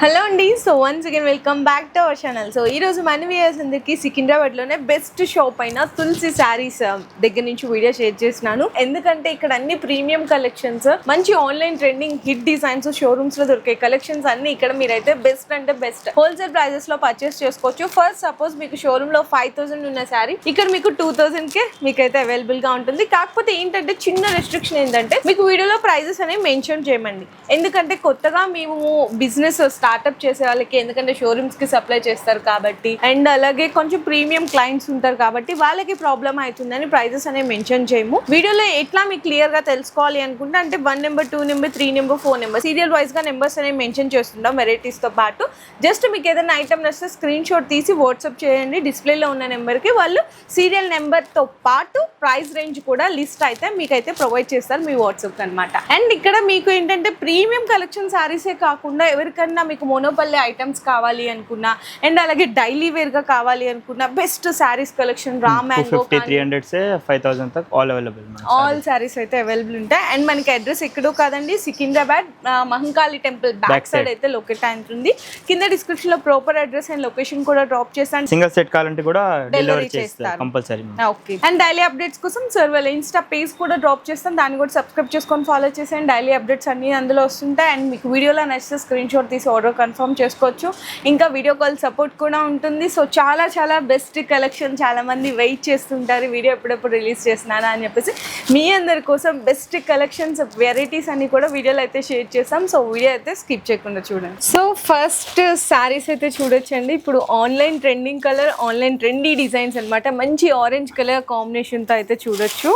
Hello అండి. So once again welcome back to our channel. So ఈరోజు మన viewers అందరికి సికింద్రాబాద్లోనే బెస్ట్ షాప్ అయిన తులసి శారీస్ దగ్గర నుంచి వీడియో షేర్ చేస్తున్నాను. ఎందుకంటే ఇక్కడ అన్ని ప్రీమియం కలెక్షన్స్, మంచి online trending hit designs showrooms లో దొరికే కలెక్షన్స్ అన్ని ఇక్కడ మీరైతే బెస్ట్ అంటే బెస్ట్ హోల్సేల్ ప్రైజెస్ లో పర్చేస్ చేసుకోవచ్చు. ఫస్ట్ సపోజ్ మీకు షోరూమ్ లో 5000 ఉన్న శారీ ఇక్కడ మీకు 2000 కే మీకైతే అవైలబుల్ గా ఉంటుంది. కాకపోతే ఏంటంటే చిన్న రెస్ట్రిక్షన్ ఏంటంటే మీకు వీడియోలో ప్రైజెస్ అనేవి మెన్షన్ చేయమండి. ఎందుకంటే కొత్తగా మేము బిజినెస్ స్టార్ట్అప్ చేసే వాళ్ళకి, ఎందుకంటే షోరూమ్స్ కి సప్లై చేస్తారు కాబట్టి, అండ్ అలాగే కొంచెం ప్రీమియం క్లయింట్స్ ఉంటారు కాబట్టి వాళ్ళకి ప్రాబ్లం అవుతుందని ప్రైజెస్ అనేవి మెన్షన్ చేయము. వీడియోలో ఎట్లా మీకు క్లియర్ గా తెలుసుకోవాలి అనుకుంటే అంటే 1 number 2 number 3 number 4 number serial wise గా నెంబర్స్ అనేవి మెన్షన్ చేస్తుంటాం వెరైటీస్ తో పాటు. జస్ట్ మీకు ఏదైనా ఐటమ్ నచ్చితే స్క్రీన్ షాట్ తీసి వాట్సాప్ చేయండి. డిస్ప్లేలో ఉన్న నెంబర్ కి వాళ్ళు సీరియల్ నెంబర్ తో పాటు ప్రైస్ రేంజ్ కూడా లిస్ట్ అయితే మీకైతే ప్రొవైడ్ చేస్తారు మీ వాట్సాప్ అనమాట. అండ్ ఇక్కడ మీకు ఏంటంటే ప్రీమియం కలెక్షన్ సారీసే కాకుండా ఎవరికన్నా మీకు మోనోపల్లి ఐటమ్స్ కావాలి అనుకున్నా, అండ్ అలాగే డైలీ వేర్ గా కావాలి అనుకున్నా best saris collection raw mango 300 से 5000 तक ऑल अवेलेबल ఆల్ సారీస్ అయితే అవైలబుల్ ఉంటాయి. అండ్ మనకి అడ్రస్ ఎక్కడో కాదండి, Secunderabad Mahankali temple back side అయితే లొకేట్ అవుతుంది. కింద డిస్క్రిప్షన్ లో ప్రాపర్ అడ్రస్ అండ్ లొకేషన్ కూడా డ్రాప్ చేస్తాను. సింగిల్ సెట్ కావాలంటే కూడా డెలివరీ చేస్తారు compulsory. Okay. And daily updates కోసం సర్ వాళ్ళ ఇన్స్టా పేజ్ కూడా డ్రాప్ చేస్తాను, దాన్ని కూడా సబ్స్క్రైబ్ చేసుకొని ఫాలో చేసేయండి. డైలీ అప్డేట్స్ అన్ని అందులో వస్తుంటాయి. అండ్ మీకు వీడియోలో నచ్చితే స్క్రీన్ షాట్ తీసి ఆర్డర్ కన్ఫర్మ్ చేసుకోవచ్చు. ఇంకా వీడియో కాల్ సపోర్ట్ కూడా ఉంటుంది. సో చాలా చాలా బెస్ట్ కలెక్షన్, చాలా మంది వెయిట్ చేస్తుంటారు వీడియో ఎప్పుడెప్పుడు రిలీజ్ చేస్తున్నారా అని చెప్పేసి. మీ అందరి కోసం బెస్ట్ కలెక్షన్స్ వెరైటీస్ అన్ని కూడా వీడియోలో అయితే షేర్ చేస్తాం. సో వీడియో అయితే స్కిప్ చేయకుండా చూడండి. సో ఫస్ట్ శారీస్ అయితే చూడొచ్చండి. ఇప్పుడు online trending colour, online trendy designs అనమాట. మంచి ఆరెంజ్ కలర్ కాంబినేషన్తో అయితే చూడొచ్చు.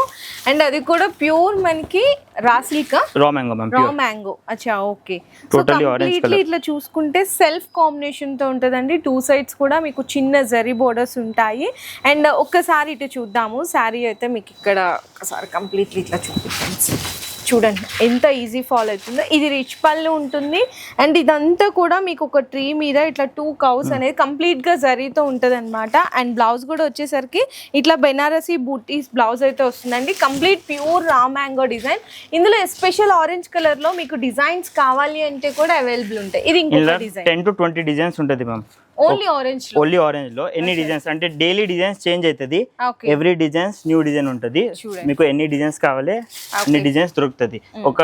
అండ్ అది కూడా ప్యూర్ మనకి రాసిల్కా రా మ్యాంగో. అచ్చా, ఓకే. సో కంప్లీట్లీ ఇట్లా చూసుకుంటే సెల్ఫ్ కాంబినేషన్ తో ఉంటుందండి. 2 సైడ్స్ కూడా మీకు చిన్న జరీ బోర్డర్స్ ఉంటాయి. అండ్ ఒక్కసారి ఇటు చూద్దాము శారీ అయితే మీకు ఇక్కడ ఒకసారి కంప్లీట్లీ ఇట్లా చూడండి ఎంత ఈజీ ఫాల్ అవుతుందో. ఇది రిచ్ పళ్ళు ఉంటుంది. అండ్ ఇదంతా కూడా మీకు ఒక ట్రీ మీద ఇట్లా 2 కౌస్ అనేది కంప్లీట్ గా జరీతో ఉంటుంది అనమాట. అండ్ బ్లౌజ్ కూడా వచ్చేసరికి ఇట్లా బెనారసీ బూటీస్ బ్లౌజ్ అయితే వస్తుందండి. Complete pure raw mango design. ఇందులో ఎస్పెషల్ ఆరెంజ్ కలర్ లో మీకు డిజైన్స్ కావాలి అంటే కూడా అవైలబుల్ ఉంటాయి. ఇది ఇంకొక డిజైన్ 10 to 20 డిజైన్స్ ఉంటుంది మ్యామ్. ఓన్లీ ఆరెంజ్ లో ఎన్ని డిజైన్స్ అంటే డైలీ డిజైన్స్ చేంజ్ అవుతుంది. ఎవ్రీ డిజైన్స్ న్యూ డిజైన్ ఉంటుంది. మీకు ఎన్ని డిజైన్స్ కావాలి అన్ని డిజైన్స్ దొరుకుతుంది. ఒక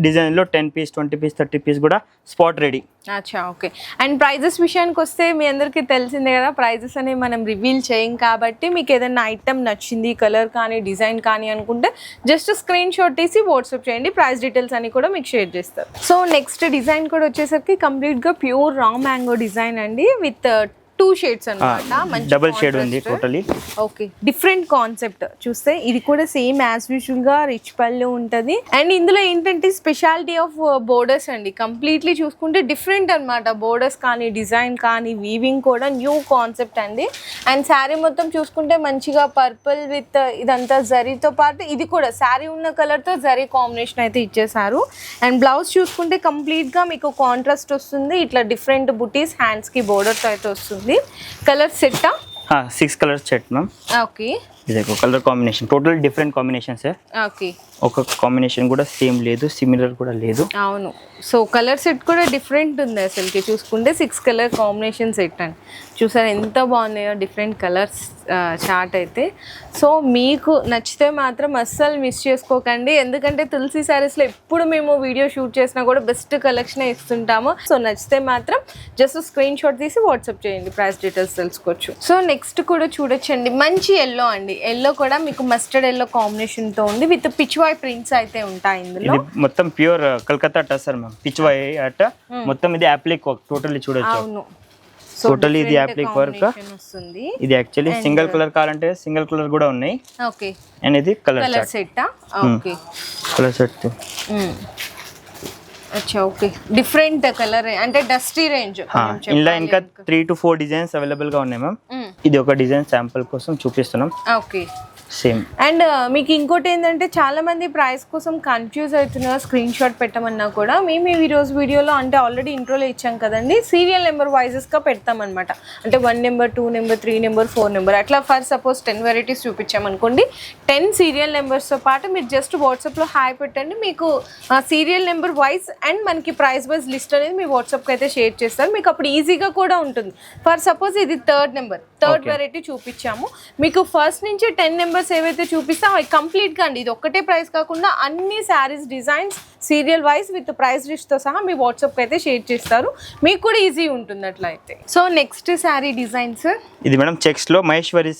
డిజైన్ లో 10 పీస్ 20 పీస్ 30 పీస్ కూడా స్పాట్ రెడీ. అచ్చా, ఓకే. అండ్ ప్రైజెస్ విషయానికి వస్తే మీ అందరికీ తెలిసిందే కదా, ప్రైజెస్ అనేవి మనం రివీల్ చేయం కాబట్టి మీకు ఏదైనా ఐటమ్ నచ్చింది కలర్ కానీ డిజైన్ కానీ అనుకుంటే జస్ట్ స్క్రీన్ షాట్ తీసి వాట్సాప్ చేయండి. ప్రైస్ డీటెయిల్స్ అని కూడా మీకు షేర్ చేస్తారు. సో నెక్స్ట్ డిజైన్ కూడా వచ్చేసరికి కంప్లీట్ గా ప్యూర్ రా మ్యాంగో డిజైన్ అండి విత్ 2 షేడ్స్ అన్నమాట. డబుల్ షేడ్ ఉంది టోటలీ. ఓకే, డిఫరెంట్ కాన్సెప్ట్ చూస్తే ఇది కూడా సేమ్ యాజ్ యూజువల్ గా రిచ్ పళ్ళు ఉంటది. అండ్ ఇందులో ఏంటంటే స్పెషాలిటీ ఆఫ్ బోర్డర్స్ అండి. కంప్లీట్లీ చూసుకుంటే డిఫరెంట్ అన్నమాట. బోర్డర్స్ కానీ డిజైన్ కానీ వీవింగ్ కూడా న్యూ కాన్సెప్ట్ అండి. అండ్ శారీ మొత్తం చూసుకుంటే మంచిగా పర్పుల్ విత్ ఇదంతా జరీతో పాటు ఇది కూడా శారీ ఉన్న కలర్ తో జరీ కాంబినేషన్ అయితే ఇచ్చేసారు. అండ్ బ్లౌజ్ చూసుకుంటే కంప్లీట్ గా మీకు కాంట్రాస్ట్ వస్తుంది. ఇట్లా డిఫరెంట్ బుటీస్ హ్యాండ్స్ కి బోర్డర్ తో అయితే వస్తుంది. Colour set 6 colours set ma'am. Okay. ఇది colour combination total different combinations. Okay. ఒక కాంబినేషన్ కూడా సేమ్ లేదు, సిమిలర్ కూడా లేదు. అవును. సో కలర్ సెట్ కూడా డిఫరెంట్ ఉంది అసలుకి చూసుకుంటే. 6 కలర్ కాంబినేషన్ సెట్ అండి. చూసారు ఎంత బాగున్నాయో డిఫరెంట్ కలర్స్ చార్ట్ అయితే. సో మీకు నచ్చితే మాత్రం అస్సలు మిస్ చేసుకోకండి. ఎందుకంటే తులసి శారీస్లో ఎప్పుడు మేము వీడియో షూట్ చేసినా కూడా బెస్ట్ కలెక్షన్ ఇస్తుంటాము. సో నచ్చితే మాత్రం జస్ట్ స్క్రీన్ షాట్ తీసి వాట్సాప్ చేయండి, ప్రైస్ డీటెయిల్స్ తెలుసుకోవచ్చు. సో నెక్స్ట్ కూడా చూడొచ్చండి, మంచి ఎల్లో అండి. ఎల్లో కూడా మీకు మస్టర్డ్ ఎల్లో కాంబినేషన్తో ఉంది విత్ పిచ్వాయ్ ప్రింట్స్ అయితే ఉంటాయి ఇందులో. మొత్తం ప్యూర్ కలకత్తా టసర్ మ్యామ్. పిచ్వాయ్ అట మొత్తం ఇది అప్లిక్ వర్క్ టోటల్లీ చూడొచ్చు. అవును, టోటల్లీ ఇది అప్లిక్ వర్క్ వస్తుంది. ఇది యాక్చువల్లీ సింగిల్ కలర్ కావాలంటే సింగిల్ కలర్ కూడా ఉన్నాయి. ఓకే. అండ్ ఇది colour set. Okay, colour set. అచ్చా, ఓకే. డిఫరెంట్ కలర్ అంటే డస్టీ రేంజ్. ఇలా ఇంకా 3 to 4 డిజైన్స్ అవైలబుల్ గా ఉన్నాయి మ్యామ్. ఇది ఒక డిజైన్ శాంపుల్ కోసం చూపిస్తున్నాం. ఓకే. సేమ్. అండ్ మీకు ఇంకోటి ఏంటంటే చాలా మంది ప్రైస్ కోసం కన్ఫ్యూజ్ అవుతున్నారు, స్క్రీన్ షాట్ పెట్టమన్నా కూడా మేము ఈ రోజు వీడియోలో అంటే ఆల్రెడీ ఇంట్రోలో ఇచ్చాం కదండి, సీరియల్ నెంబర్ వైజెస్గా పెడతామన్నమాట. అంటే 1 నెంబర్ 2 నెంబర్ 3 నెంబర్ 4 నెంబర్ అట్లా ఫర్ సపోజ్ 10 వెరైటీస్ చూపించామనుకోండి, 10 సీరియల్ నెంబర్స్తో పాటు మీరు జస్ట్ వాట్సాప్లో హాయ్ పెట్టండి, మీకు సీరియల్ నెంబర్ వైజ్ అండ్ మనకి ప్రైస్ వైజ్ లిస్ట్ అనేది మీ వాట్సాప్కి అయితే షేర్ చేస్తారు. మీకు అప్పుడు ఈజీగా కూడా ఉంటుంది. ఫర్ సపోజ్ ఇది థర్డ్ వెరైటీ చూపించాము, మీకు ఫస్ట్ నుంచి 10 నెంబర్స్ ఏవైతే చూపిస్తాం అవి కంప్లీట్గా అండి, ఇది ఒక్కటే ప్రైస్ కాకుండా అన్ని saris designs serial wise with price లిస్ట్తో సహా మీ వాట్సాప్కి అయితే షేర్ చేస్తారు, మీకు కూడా ఈజీ ఉంటుంది అట్లా అయితే. సో నెక్స్ట్ శారీ డిజైన్స్ ఇది మేడం చెక్స్ లో మహేశ్వరి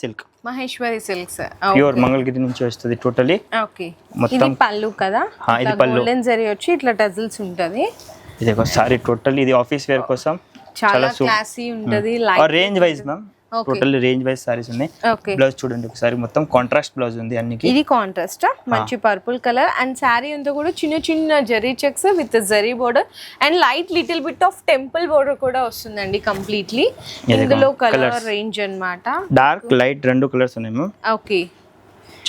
సిల్క్స్ ప్యూర్ మంగళగిరి నుంచి వస్తుంది టోటలీ. ఓకే, ఇది పళ్ళు కదా, ఇది పళ్ళు గోల్డెన్ జరీ వచ్చి ఇట్లా టజిల్స్ ఉంటది. ఇది ఒక సారీ టోటల్, ఇది ఆఫీస్ వేర్ కోసం చాలా క్లాసీ ఉంటది. Range wise ma'am, total range wise saris ఉన్నాయి. బ్లౌజ్ చూడండి ఒకసారి, మొత్తం కాంట్రాస్ట్ బ్లౌజ్ ఉంది అన్నికి. ఇది కాంట్రాస్ట్ మంచి పర్పుల్ కలర్ అండ్ శారీ అంతా కూడా చిన్న చిన్న zari checks with zari border and light little bit of temple border కూడా వస్తుందండి కంప్లీట్లీ. ఇందులో కలర్ రేంజ్ అన్నమాట, డార్క్ లైట్ 2 కలర్స్ ఉన్నాయి మ్యామ్. ఓకే,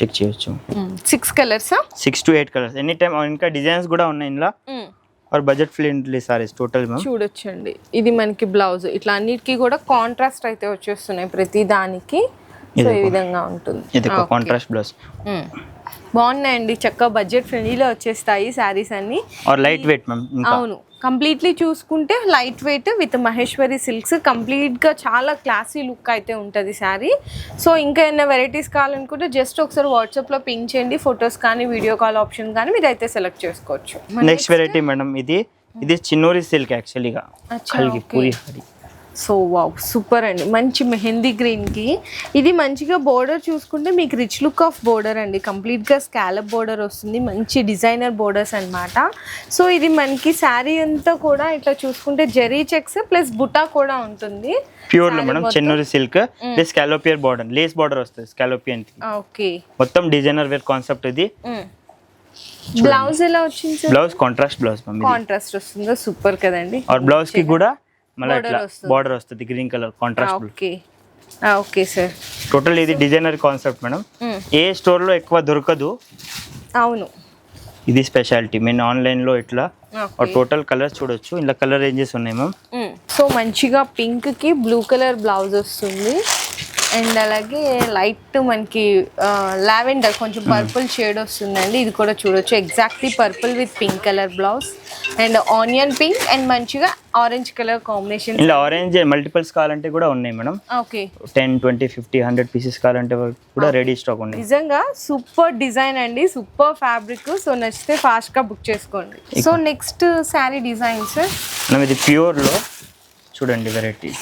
చెక్ చేయొచ్చు. 6 colours, 6 to 8 colours any time. ఇంకా డిజైన్స్ కూడా ఉన్నాయి ఇందులో. और budget friendly saris total ma'am. చూడొచ్చండి, ఇది మనకి బ్లౌజ్ ఇట్లా అన్నిటికీ కూడా కాంట్రాస్ట్ అయితే వచ్చేస్తున్నాయి ప్రతి దానికి. సో ఈ విధంగా ఉంటుంది. ఇది ఒక కాంట్రాస్ట్ బ్లౌజ్. బాగున్నాయండి, చక్కగా బడ్జెట్ ఫ్రెండ్లీలో వచ్చేస్తాయి శారీస్ అన్ని. और లైట్ వెయిట్ మ్యామ్. అవును, కంప్లీట్లీ చూసుకుంటే light weight with Maheshwari silks, కంప్లీట్గా చాలా క్లాసీ లుక్ అయితే ఉంటుంది శారీ. సో ఇంకా ఏమైనా వెరైటీస్ కావాలనుకుంటే జస్ట్ ఒకసారి వాట్సాప్లో పింక్ చేయండి, ఫొటోస్ కానీ వీడియో కాల్ ఆప్షన్ కానీ మీరు అయితే సెలెక్ట్ చేసుకోవచ్చు. నెక్స్ట్ వెరైటీ మేడం, ఇది చిన్నూరి సిల్క్ యాక్చువల్లీగా కలిగి puri Hari. So wow, super అండి, మంచి మెహందీ గ్రీన్కి ఇది మంచిగా బోర్డర్ చూసుకుంటే మీకు రిచ్ లుక్ ఆఫ్ బోర్డర్ అండి, కంప్లీట్గా స్కాలప్ బోర్డర్ వస్తుంది, మంచి డిజైనర్ బోర్డర్స్ అన్నమాట. సో ఇది మనకి శారీ అంతా కూడా ఇట్లా చూసుకుంటే జెరీ చెక్స్ ప్లస్ బుటా కూడా ఉంటుంది. ప్యూర్ లో మేడం చెన్నూరి సిల్క్, ఇది స్కాలోపియర్ బోర్డర్, లేస్ బోర్డర్ వస్తుంది స్కాలోపియన్. ఓకే, మొత్తం డిజైనర్ వేర్ కాన్సెప్ట్ ఇది. బ్లౌజ్ ఎలా వచ్చింది sir? Blouse contrast blouse ma'am, contrast వస్తుందో సూపర్ కదండి. और బ్లౌజ్ కి కూడా మళ్ళీ ఇట్లా బోర్డర్ వస్తుంది green colour contrast. Okay okay sir, total ఇది డిజైనర్ కాన్సెప్ట్ మేడం, ఏ స్టోర్ లో ఎక్కువ దొరకదు. అవును, ఇది స్పెషాలిటీ. మేము ఆన్లైన్ లో ఇట్లా టోటల్ కలర్స్ చూడొచ్చు, ఇలా కలర్ రేంజెస్ ఉన్నాయి మ్యామ్. సో మంచిగా పింక్ కి బ్లూ కలర్ బ్లౌజ్ వస్తుంది అండ్ అలాగే లైట్ మనకి లావెండర్ కొంచెం పర్పుల్ షేడ్ వస్తుందండి, ఇది కూడా చూడొచ్చు. Exactly purple with pink colour blouse and onion pink and మంచిగా ఆరెంజ్ కలర్ కాంబినేషన్. ఇలా ఆరెంజ్ మల్టిపుల్స్ కావాలంటే కూడా ఉన్నాయి మేడం. ఓకే, 10, 20, 50, 100 పీసెస్ కావాలంటే కూడా రెడీ స్టాక్ ఉన్నాయి. నిజంగా సూపర్ డిజైన్ అండి, సూపర్ ఫ్యాబ్రిక్. సో నచ్చితే ఫాస్ట్ గా బుక్ చేసుకోండి. సో నెక్స్ట్ శారీ డిజైన్స్ మనం ఇది ప్యూర్ లో చూడండి వెరైటీ.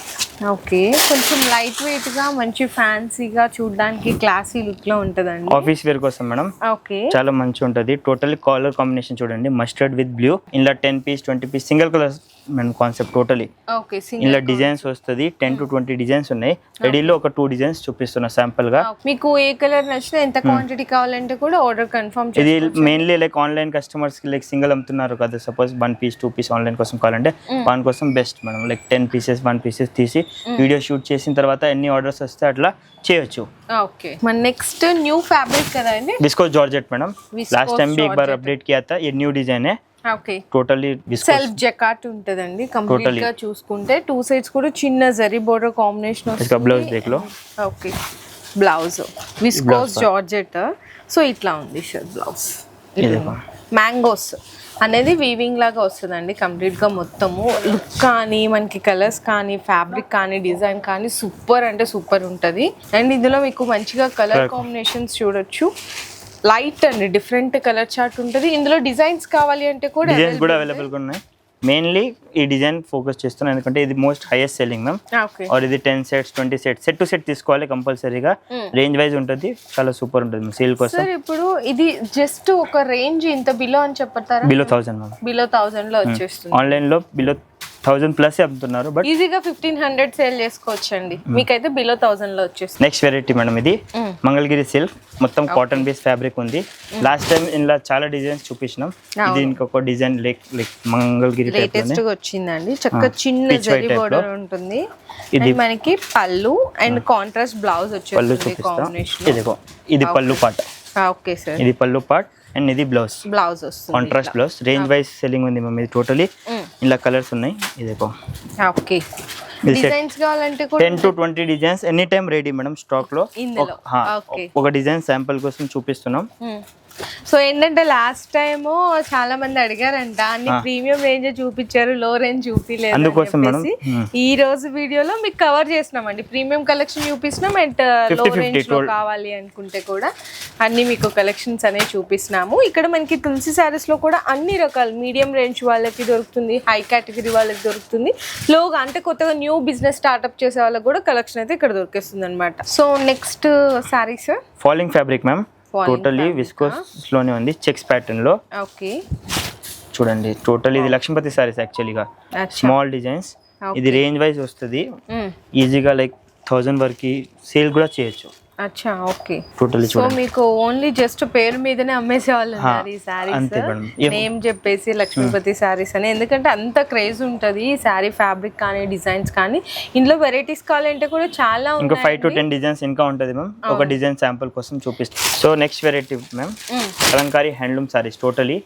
ఓకే, కొంచెం లైట్ వెయిట్ గా మంచి ఫ్యాన్సీగా చూడడానికి క్లాసీ లుక్ లో ఉంటదండి, ఆఫీస్ వేర్ కోసం మేడం. ఓకే, చాలా మంచిగా ఉంటది. టోటల్ కలర్ కాంబినేషన్ చూడండి, మస్టర్డ్ విత్ బ్లూ. ఇలా 10 piece 20 piece single colour madam concept totally. Okay, ఇలా డిజైన్స్ వస్తుంది, 10 to 20 డిజైన్స్ ఉన్నాయి. రెడీలో ఒక 2 డిజైన్స్ చూపిస్తున్నా శాంపుల్ గా. మీకు ఏ కలర్ నచ్చినా ఎంత క్వాంటిటీ కావాలంటే కూడా ఆర్డర్ కన్ఫర్మ్ ఇది మెయిన్లీ లైక్ ఆన్లైన్ కస్టమర్స్ కి లైక్ సింగిల్ అమ్ముతున్నారు కదా, సపోజ్ 1 పీస్ 2 పీస్ ఆన్లైన్ కోసం కావాలంటే వాన్ కోసం best madam. Like 10 pieces 1 pieces తీసి వీడియో షూట్ చేసిన తర్వాత ఎన్ని ఆర్డర్స్ వస్తే అట్లా చేయొచ్చు. ఓకే, మన నెక్స్ట్ న్యూ ఫ్యాబ్రిక్ కదా అండి, viscose georgette madam. Last time भी एक बार अपडेट किया था, ये न्यू डिजाइन है. ఓకే, టోటల్లీ సెల్ఫ్ జకాట్ ఉంటదండి కంప్లీట్ గా చూసుకుంటే. 2 సైడ్స్ కూడా చిన్న జరీ బోర్డర్ కాంబినేషన్ వస్తుంది. బ్లౌజ్ దేఖ్ లో. Okay, blouse viscose georgette. So ఇట్లా ఉంది షర్ట్ బ్లౌజ్. మ్యాంగోస్ అనేది వీవింగ్ లాగా వస్తుందండి కంప్లీట్ గా మొత్తము. లుక్ కానీ మనకి కలర్స్ కానీ ఫ్యాబ్రిక్ కానీ డిజైన్ కానీ సూపర్ అంటే సూపర్ ఉంటుంది. అండ్ ఇందులో మీకు మంచిగా కలర్ కాంబినేషన్స్ చూడొచ్చు, లైట్ అండి డిఫరెంట్ కలర్ చార్ట్ ఉంటుంది. ఇందులో డిజైన్స్ కావాలి అంటే కూడా డిజైన్స్ కూడా అవైలబుల్ గా ఉన్నాయి. మెయిన్లీ ఈ డిజైన్ ఫోకస్ చేస్తున్నాను ఎందుకంటే ఇది most highest selling ma'am. Or ఇది 10 sets 20 sets set to set తీసుకోవాలి కంపల్సరీగా. రేంజ్ వైజ్ ఉంటుంది, చాలా సూపర్ ఉంటుంది సేల్ కోసం. సార్ ఇప్పుడు ఇది జస్ట్ ఒక రేంజ్ ఇంత బిలో అని చెప్తారా? బిలో 1000 మ్యామ్, బిలో 1000 లో వచ్చేస్తుంది. ఆన్లైన్ లో బిలో 1000 ప్లస్ అమ్ముతున్నారు. బట్ ఈజీగా 1500 సేల్ చేసుకోవచ్చండి. మీకైతే బిలో 1000 లో వచ్చేస్తుంది. నెక్స్ట్ వెరైటీ మేడం ఇది మంగళగిరి సిల్క్, మొత్తం కాటన్ బేస్ ఫ్యాబ్రిక్ ఉంది. లాస్ట్ టైం ఇలా చాలా డిజైన్స్ చూపించినాం. ఇది ఇంకొక డిజైన్ లైక్ మంగళగిరి లేటెస్ట్ గా వచ్చిందండి. చక్కగా చిన్న జరీ బోర్డర్ ఉంటుంది. ఇది మనకి పళ్ళు అండ్ కాంట్రాస్ట్ బ్లౌజ్ వచ్చేస్తుంది కాంబినేషన్. ఇదిగో ఇది పళ్ళు పార్ట్. ఓకే సార్, ఇది పళ్ళు పార్ట్ అండ్ ఇది బ్లౌజ్ వస్తుంది. Contrast blouse. Range wise selling ఉంది మమ్మీ. టోటలీ ఇలా కలర్స్ ఉన్నాయి. ఇదిగో ఓకే. డిజైన్స్ కావాలంటే 10 to 20 designs any time ready madam stock లో. ఒక డిజైన్ శాంపుల్ కోసం చూపిస్తున్నాం. సో ఏంటంటే లాస్ట్ టైమ్ చాలా మంది అడిగారంట, అన్ని ప్రీమియం రేంజ్ చూపించారు, లో రేంజ్ చూపించలేదు. అందుకోసం మేడం ఈ రోజు వీడియోలో మీకు కవర్ చేసినామండి. ప్రీమియం కలెక్షన్ చూపిస్తున్నాం అండ్ లో రేంజ్ లో కావాలి అనుకుంటే కూడా అన్ని మీకు కలెక్షన్స్ అనేవి చూపిస్తున్నాము. ఇక్కడ మనకి తులసి శారీస్ లో కూడా అన్ని రకాలు మీడియం రేంజ్ వాళ్ళకి దొరుకుతుంది, హై కేటగిరీ వాళ్ళకి దొరుకుతుంది, లోగా అంటే కొత్తగా న్యూ బిజినెస్ స్టార్ట్అప్ చేసే వాళ్ళకి కూడా కలెక్షన్ అయితే ఇక్కడ దొరికేస్తుంది అనమాట. So next saris falling fabric ma'am, totally viscose లోనే ఉంది, చెక్స్ ప్యాటర్న్ లో. ఓకే చూడండి టోటల్ ఇది లక్ష్మీపతి సారీస్ యాక్చువల్లీగా స్మాల్ డిజైన్స్. ఇది రేంజ్ వైజ్ వస్తుంది. ఈజీగా లైక్ 1000 వరకు సేల్ కూడా చేయొచ్చు. అచ్చా ఓకే. టోటలీ సో మీకు ఓన్లీ జస్ట్ పేరు మీదనే అమ్మేసే వాళ్ళు ఉన్నారు ఈ సారీస్, నేమ్ చెప్పేసి లక్ష్మీపతి సారీస్ అని. ఎందుకంటే అంత క్రేజ్ ఉంటుంది ఈ సారీ ఫ్యాబ్రిక్ కానీ డిజైన్స్ కానీ. ఇందులో వెరైటీస్ కావాలంటే కూడా చాలా ఇంకా 5 to 10 డిజైన్స్ ఇంకా ఉంటుంది మ్యామ్. ఒక డిజైన్ శాంపుల్ కోసం చూపిస్తాం. So next variety ma'am Kalamkari handloom sarees. Totally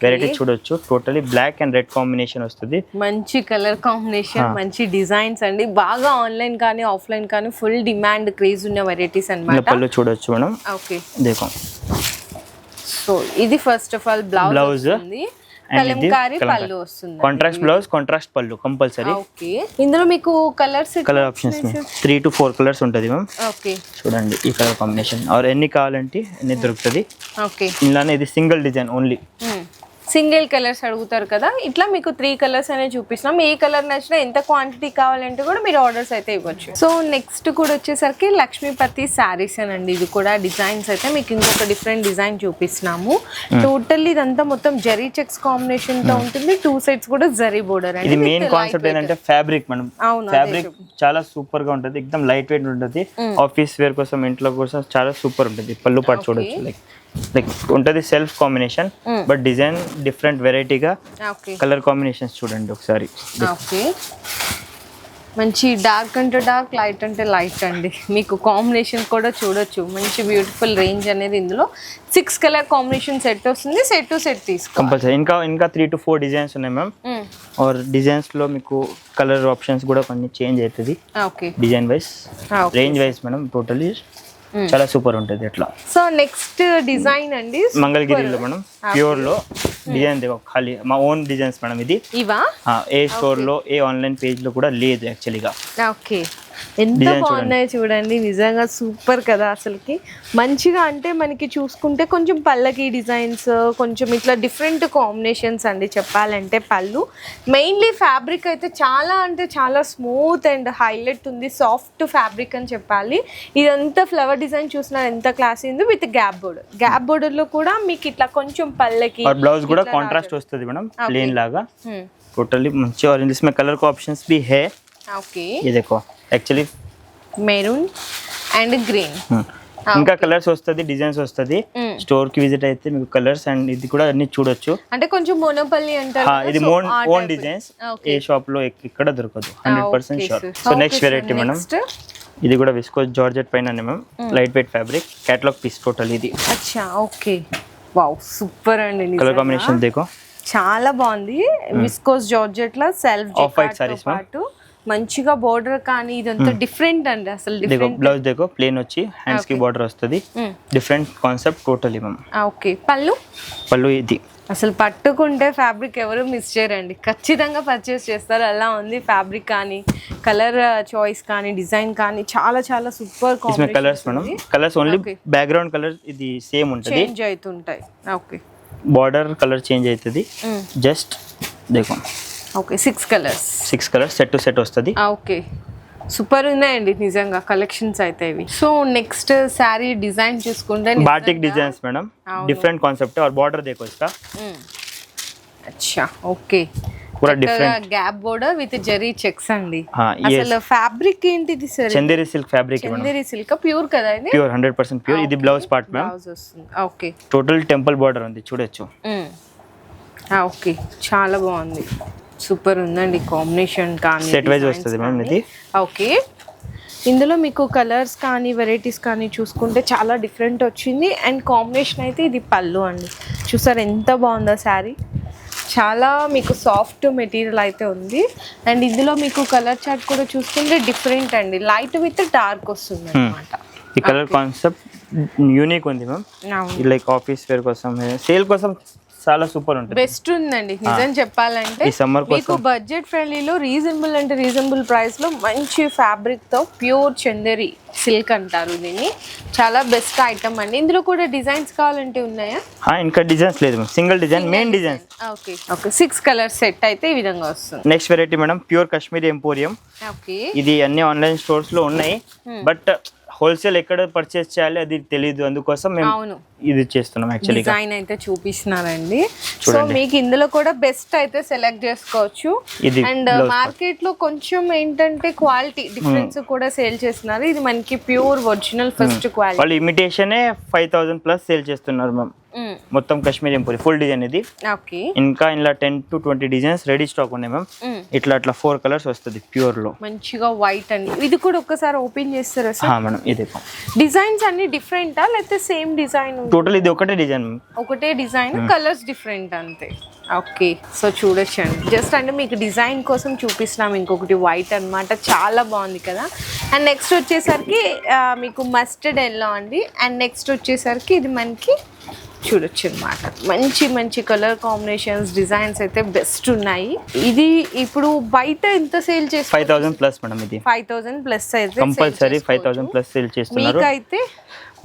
variety చూడొచ్చు. Totally black and red combination వస్తుంది. మంచి కలర్ కాంబినేషన్, మంచి డిజైన్స్ అండి. బాగా ఆన్లైన్ కానీ ఆఫ్లైన్ కానీ ఫుల్ డిమాండ్ క్రేజ్ ఉన్న వెరైటీస్ పళ్ళు చూడొచ్చు మేడం. ఓకే దేఖో. సో ఇది ఫస్ట్ ఆఫ్ ఆల్ బ్లౌజ్ ఉంది, కలంకారీ పళ్ళు వస్తుంది. కాంట్రాస్ట్ బ్లౌజ్, కాంట్రాస్ట్ పళ్ళు కంపల్సరీ. ఓకే. ఇందులో మీకు కలర్ ఆప్షన్స్ 3 to 4 కలర్స్ ఉంటుంది మ్యామ్. ఓకే. చూడండి ఈ కలర్ కాంబినేషన్ ఆర్ ఎన్ని కావాలంటే ఎన్ని దొరుకుతుంది. ఓకే. ఇందులోనే ఇది single design only. Single colours అడుగుతారు కదా, ఇట్లా మీకు 3 కలర్స్ అనేది చూపిస్తున్నాం. ఏ కలర్ నచ్చినా ఎంత క్వాంటిటీ కావాలంటే కూడా మీరు ఆర్డర్స్ అయితే ఇవ్వచ్చు. సో నెక్స్ట్ కూడా వచ్చేసరికి లక్ష్మీపతి శారీస్ అనండి. ఇది కూడా డిజైన్స్ అయితే మీకు ఇంకొక డిఫరెంట్ డిజైన్ చూపిస్తున్నాము. టోటల్లీ ఇదంతా మొత్తం జరీ చెక్స్ కాంబినేషన్ తో ఉంటుంది. 2 సైడ్స్ కూడా జరీ బోర్డర్. ఇది మెయిన్ కాన్సెప్ట్ ఏంటంటే ఫ్యాబ్రిక్ మనం. ఫ్యాబ్రిక్ చాలా సూపర్ గా ఉంటుంది, ఎక్దమ్ లైట్ వెయిట్ ఉంటుంది. ఆఫీస్ వేర్ కోసం, ఇంట్లో కోసం చాలా సూపర్ ఉంటుంది. పళ్ళు పాటు చూడొచ్చు. లైక్ ఉంటుంది self combination, but design different వెరైటీగా. కలర్ కాంబినేషన్స్ చూడండి ఒకసారి. ఓకే. మంచి డార్క్ అంటే డార్క్, లైట్ అంటే లైట్ అండి. మీకు కాంబినేషన్ కూడా చూడొచ్చు. మంచి బ్యూటిఫుల్ రేంజ్ అనేది ఇందులో 6 కలర్ కాంబినేషన్ సెట్ వస్తుంది. సెట్ టు సెట్ తీసుకో కంపల్సరీ. ఇంకా 3 to 4 డిజైన్స్ ఉన్నాయి మ్యామ్. ఆర్ డిజైన్స్ లో మీకు కలర్ ఆప్షన్స్ కూడా కొన్ని చేంజ్ అవుతుంది. Okay. Design wise, range wise madam. Totally చాలా సూపర్ ఉంటుంది అట్లా. సో నెక్స్ట్ డిజైన్ అండి మంగళగిరిలో మేడం ప్యూర్ లో డిజైన్ ఖాళీ మా ఓన్ డిజైన్స్ మేడం. ఇది ఇవా ఏ స్టోర్ లో ఏ ఆన్లైన్ పేజ్ లో కూడా లేదు యాక్చువల్లీగా. ఓకే. ఎంత బాగున్నాయి చూడండి, నిజంగా సూపర్ కదా అసలుకి. మంచిగా అంటే మనకి చూసుకుంటే కొంచెం పళ్ళకి డిజైన్స్, కొంచెం ఇట్లా డిఫరెంట్ కాంబినేషన్స్ అండి చెప్పాలంటే. పళ్ళు మెయిన్లీ ఫ్యాబ్రిక్ అయితే చాలా అంటే చాలా స్మూత్ అండ్ హైలైట్ ఉంది, సాఫ్ట్ ఫ్యాబ్రిక్ అని చెప్పాలి. ఇదంతా ఫ్లవర్ డిజైన్ చూసినా ఎంత క్లాసీ ఉంది, with gap border. Gap border లో కూడా మీకు ఇట్లా కొంచెం పళ్ళకి బ్లౌజ్ కూడా కాంట్రాస్ట్ వస్తుంది మేడం, ప్లేన్ లాగా. टोटली మంచి और इसमें कलर का ऑप्शंस भी है. ओके. ये देखो एक्चुअली మెరూన్ అండ్ గ్రీన్. ఇంకా కలర్స్ వస్తది, డిజైన్స్ వస్తది. స్టోర్ కి విజిట్ అయితే మీకు కలర్స్ అండ్ ఇది కూడా అన్ని చూడొచ్చు. అంటే కొంచెం మోనోపల్లి అంటారు కదా, ఇది ఓన్ డిజైన్స్. ఏ షాప్ లో ఇక్కడ దొరకదు, 100% sure. So next variety madam, ఇది కూడా విస్కోస్ జార్జెట్ పైన ma'am, light weight fabric, catalogue piece total ఇది. అచ్చా ఓకే. వావ్ సూపర్ అండి. కలర్ కాంబినేషన్ देखो చాలా బాగుంది. విస్కోస్ జార్జెట్ లా సెల్ఫ్ సారీస్ పాటు మంచిగా బోర్డర్ కానీ ఇదంతా డిఫరెంట్ అండి అసలు. డిఫరెంట్ బ్లౌజ్ देखो ప్లేన్ వచ్చి హ్యాండ్స్ కి బోర్డర్ వస్తది. Different concept totally ma'am. Okay. పళ్ళు ఇది అసలు పట్టుకుంటే ఫ్యాబ్రిక్ ఎవరు మిస్ చేయరండి, ఖచ్చితంగా పర్చేస్ చేస్తారు. అలా ఉంది ఫ్యాబ్రిక్ కానీ, కలర్ చాయిస్ కానీ, డిజైన్ కానీ చాలా చాలా super combination. Colours madam, colours only background colour ఇది సేమ్ ఉంటుంది, చేంజ్ అవుతుంటాయి. ఓకే. బోర్డర్ కలర్ చేంజ్ అవుతుంది జస్ట్ देखो. Okay. 6 colours set to set వస్తుంది. ఓకే. సూపర్ ఉన్నాయండి నిజంగా కలెక్షన్స్ అయితే ఇవి. సో నెక్స్ట్ శారీ డిజైన్ చూసుకుంటే batik designs madam, different concept और बॉर्डर देखो इसका. अच्छा ओके. పూరా different gap border with zari checks అండి. అసలు ఫ్యాబ్రిక్ ఏంటిది sir? Chanderi silk fabric. Chanderi silk pure కదా ఇది? Pure 100% pure. ఇది బ్లౌజ్ పార్ట్ మ్యామ్. బ్లౌజ్ వస్తుంది. ఓకే. టోటల్ టెంపుల్ బోర్డర్ ఉంది చూడొచ్చు. ఓకే, చాలా బాగుంది, సూపర్ ఉందండి. కాంబినేషన్ కానీ సెట్ వైజ్ వస్తుంది మ్యామ్ ఇది. ఓకే. ఇందులో మీకు కలర్స్ కానీ వెరైటీస్ కానీ చూసుకుంటే చాలా డిఫరెంట్ వచ్చింది. అండ్ కాంబినేషన్ అయితే ఇది పళ్ళు అండి. చూసారు ఎంత బాగుందో శారీ. చాలా మీకు సాఫ్ట్ మెటీరియల్ అయితే ఉంది. అండ్ ఇందులో మీకు కలర్ చార్ట్ కూడా చూసుకుంటే డిఫరెంట్ అండి, లైట్ విత్ డార్క్ వస్తుంది అనమాట. ఈ కలర్ కాన్సెప్ట్ యూనిక్ ఉంది మ్యామ్. లైక్ ఆఫీస్ వేర్ కోసం, సేల్ కోసం చాలా సూపర్ ఉంటుంది. బెస్ట్ ఉందండి నిజం చెప్పాలంటే. మీకు బడ్జెట్ ఫ్రెండ్లీలో రీజనబుల్ అంటే రీజనబుల్ ప్రైస్ లో మంచి ఫ్యాబ్రిక్ తో ప్యూర్ చందేరి సిల్క్ అంటారు దీన్ని. చాలా బెస్ట్ ఐటమ్ అండి. ఇందులో కూడా డిజైన్స్ కావాలంటే ఉన్నాయా? ఇంకా డిజైన్స్ లేదు, single design, main design. Okay okay. 6 colour set అయితే ఈ విధంగా వస్తుంది. Next variety madam pure Kashmiri emporium. Okay. ఇది అన్ని ఆన్లైన్ స్టోర్స్ లో ఉన్నాయి, బట్ హోల్సేల్ ఎక్కడ పర్చేస్ చేయాలి అది తెలియదు, అందుకోసం మేము ఇది చేస్తున్నాం. యాక్చువల్లీ డిజైన్ అయితే చూపిస్తున్నారండి. సో మీకు ఇందులో కూడా బెస్ట్ అయితే సెలెక్ట్ చేసుకోవచ్చు. అండ్ మార్కెట్ లో కొంచెం ఏంటంటే క్వాలిటీ డిఫరెన్స్ కూడా సేల్ చేస్తున్నారు. ఇది మనకి ప్యూర్ ఒరిజినల్ ఫస్ట్ క్వాలిటీ. వాళ్ళు ఇమిటేషనే 5000 ప్లస్ సేల్ చేస్తున్నారు మ్యామ్. మొత్తం కాశ్మీరీ ఎంపోరి ఫుల్ డిజైన్ ఇది. ఓకే. ఇంకా ఇలా 10 to 20 డిజైన్స్ రెడీ స్టాక్ ఉన్నాయి మ్యామ్. ఇట్లా 4 కలర్స్ వస్తుంది ప్యూర్ లో. మంచిగా వైట్ అండి. ఇది కూడా ఒక్కసారి ఓపెన్ చేస్తారా సార్? మేడం ఇది డిజైన్స్ అన్ని డిఫరెంటా లేకపోతే సేమ్ డిజైన్? టోటల్ ఇది ఒకటే డిజైన్, ఒకటే డిజైన్, కలర్స్ డిఫరెంట్ అంతే. ఓకే. సో చూడొచ్చండి, జస్ట్ అంటే మీకు డిజైన్ కోసం చూపిస్తున్నాం. ఇంకొకటి వైట్ అన్నమాట, చాలా బాగుంది కదా. అండ్ నెక్స్ట్ వచ్చేసరికి మీకు మస్టర్డ్ ఎల్లో అండి. అండ్ నెక్స్ట్ వచ్చేసరికి ఇది మనకి చూడొచ్చు అనమాట. మంచి మంచి కలర్ కాంబినేషన్స్, డిజైన్స్ అయితే బెస్ట్ ఉన్నాయి. ఇది ఇప్పుడు బయట ఎంత సేల్ చేస్తారు? 5000 ప్లస్ మేడం. ఇది 5000 ప్లస్ అయితే కంపల్సరీ 5000 ప్లస్ సేల్ చేస్తున్నారు. మీకైతే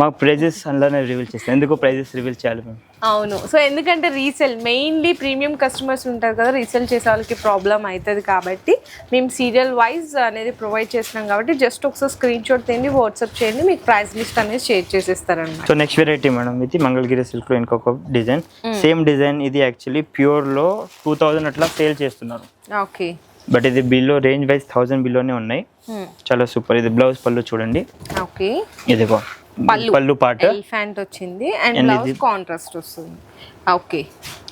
మాకు ప్రైజెస్ అందులోనే రివీల్ చేస్తాం. ఎందుకు ప్రైజెస్ రివీల్ చేయాలి మేము? అవును. సో ఎందుకంటే రీసేల్ మెయిన్లీ ప్రీమియం కస్టమర్స్ ఉంటారు కదా, రీసేల్ చేసే వాళ్ళకి ప్రాబ్లం అవుతుంది కాబట్టి మేము సీరియల్ వైజ్ అనేది ప్రొవైడ్ చేస్తున్నాం. కాబట్టి జస్ట్ ఒకసారి స్క్రీన్ షాట్ తీయండి, వాట్సాప్ చేయండి, మీకు ప్రైస్ లిస్ట్ అనేది షేర్ చేసేస్తారన్నమాట. సో నెక్స్ట్ వెరైటీ మేడం ఇది మంగళగిరి సిల్క్ లో ఇంకొక డిజైన్, సేమ్ డిజైన్. ఇది యాక్చువల్లీ ప్యూర్ లో 2000 అట్లా సేల్ చేస్తున్నారు. ఓకే. బట్ ఇది బిలో రేంజ్ వైజ్ 1000 బిలోనే ఉన్నాయి. చాలా సూపర్. ఇది బ్లౌజ్ పళ్ళు చూడండి. ఓకే. ఇది పళ్ళు పార్ట్ ఎలిఫెంట్ వచ్చింది అండ్ బ్లౌజ్ కాంట్రాస్ట్ వస్తుంది. ఓకే.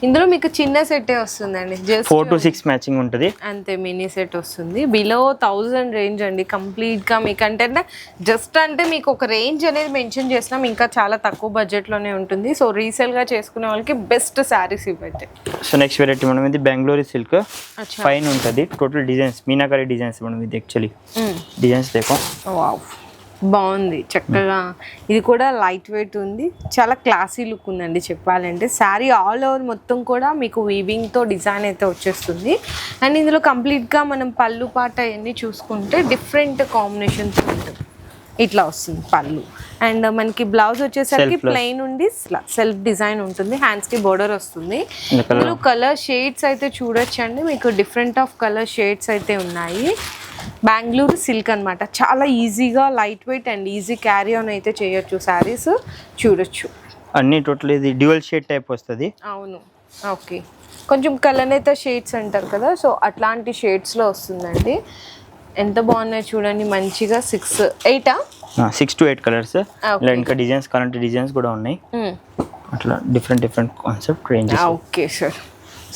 ఇందులో మీకు చిన్న సెట్ వస్తుందండి, జస్ట్ 4 to 6 మ్యాచింగ్ ఉంటుంది అంతే. మినీ సెట్ వస్తుంది. బిలో 1000 రేంజ్ అండి కంప్లీట్ గా. మీకు అంటే జస్ట్ అంటే మీకు ఒక రేంజ్ అనేది మెన్షన్ చేసినాం, ఇంకా చాలా తక్కువ బడ్జెట్ లోనే ఉంటుంది. సో రీసేల్ గా చేసుకునే వాళ్ళకి బెస్ట్ శారీస్ ఇవ్వండి. సో నెక్స్ట్ వెరైటీ మనం ఇది బెంగళూరు సిల్క్ పైన ఉంటుంది. టోటల్ డిజైన్స్ మీనాకరీ డిజైన్స్ మనం. ఇది యాక్చువల్లీ డిజైన్స్ దేకో. వావ్, బాగుంది చక్కగా. ఇది కూడా లైట్ వెయిట్ ఉంది, చాలా క్లాసీ లుక్ ఉందండి చెప్పాలంటే. శారీ ఆల్ ఓవర్ మొత్తం కూడా మీకు వీవింగ్తో డిజైన్ అయితే వచ్చేస్తుంది. అండ్ ఇందులో కంప్లీట్గా మనం పళ్ళు పాట అవన్నీ చూసుకుంటే డిఫరెంట్ కాంబినేషన్స్ ఉంటుంది. ఇట్లా వస్తుంది పళ్ళు. అండ్ మనకి బ్లౌజ్ వచ్చేసరికి ప్లెయిన్ ఉండి సెల్ఫ్ డిజైన్ ఉంటుంది, హ్యాండ్స్కి బోర్డర్ వస్తుంది. ఇందులో కలర్ షేడ్స్ అయితే చూడొచ్చండి, మీకు డిఫరెంట్ ఆఫ్ కలర్ షేడ్స్ అయితే ఉన్నాయి. బెంగళూరు సిల్క్ అనమాట, చాలా ఈజీగా light weight and easy carry on అయితే చేయొచ్చు శారీస్. చూడొచ్చు అన్ని టోటల్ ఇది డ్యూయల్ షేడ్ టైప్ వస్తుంది. అవును. ఓకే. కొంచెం కలనేత షేడ్స్ అంటారు కదా, సో అట్లాంటి షేడ్స్లో వస్తుందండి. ఎంత బాగున్నాయి చూడండి, మంచిగా 6 to 8 కలర్స్. ఇలా ఇంకా డిజైన్స్ కావాలంటే డిజైన్స్ కూడా ఉన్నాయి. అట్లా different concept ranges. Okay sir.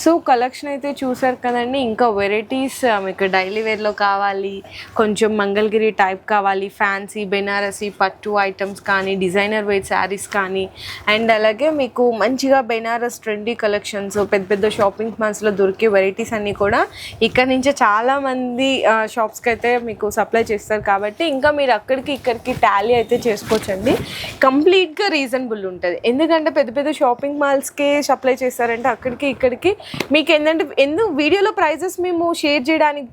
So collection అయితే చూసారు కదండి. ఇంకా వెరైటీస్ మీకు డైలీ వేర్లో కావాలి, కొంచెం మంగళగిరి టైప్ కావాలి, ఫ్యాన్సీ బెనారసీ పట్టు ఐటమ్స్ కానీ, డిజైనర్ వేర్ శారీస్ కానీ, అండ్ అలాగే మీకు మంచిగా బెనారస్ ట్రెండీ కలెక్షన్స్ పెద్ద పెద్ద షాపింగ్ మాల్స్లో దొరికే వెరైటీస్ అన్నీ కూడా ఇక్కడ నుంచి చాలామంది షాప్స్కి అయితే మీకు సప్లై చేస్తారు. కాబట్టి ఇంకా మీరు అక్కడికి ఇక్కడికి టాలీ అయితే చేసుకోవచ్చండి. కంప్లీట్గా రీజనబుల్ ఉంటుంది. ఎందుకంటే పెద్ద పెద్ద షాపింగ్ మాల్స్కే సప్లై చేస్తారంటే అక్కడికి ఇక్కడికి మీకు ఏంటంటే ఎందుకు వీడియోలో ప్రైజెస్ మేము షేర్ చేయడానికి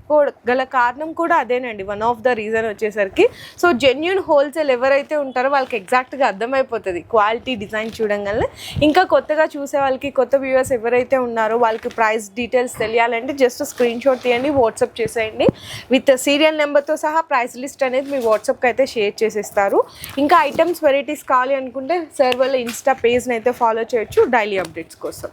గల కారణం కూడా అదేనండి. వన్ ఆఫ్ ద రీజన్ వచ్చేసరికి సో జెన్యూన్ హోల్సేల్ ఎవరైతే ఉంటారో వాళ్ళకి ఎగ్జాక్ట్గా అర్థమైపోతుంది క్వాలిటీ డిజైన్ చూడంగానే. ఇంకా కొత్తగా చూసే వాళ్ళకి, కొత్త వ్యూవర్స్ ఎవరైతే ఉన్నారో వాళ్ళకి ప్రైస్ డీటెయిల్స్ తెలియాలంటే జస్ట్ స్క్రీన్ షాట్ తీయండి, వాట్సాప్ చేసేయండి. విత్ సీరియల్ నెంబర్తో సహా ప్రైస్ లిస్ట్ అనేది మీ వాట్సాప్కి అయితే షేర్ చేసేస్తారు. ఇంకా ఐటమ్స్ వెరైటీస్ కావాలి అనుకుంటే సార్ వాళ్ళ ఇన్స్టా పేజ్ని అయితే ఫాలో చేయొచ్చు డైలీ అప్డేట్స్ కోసం.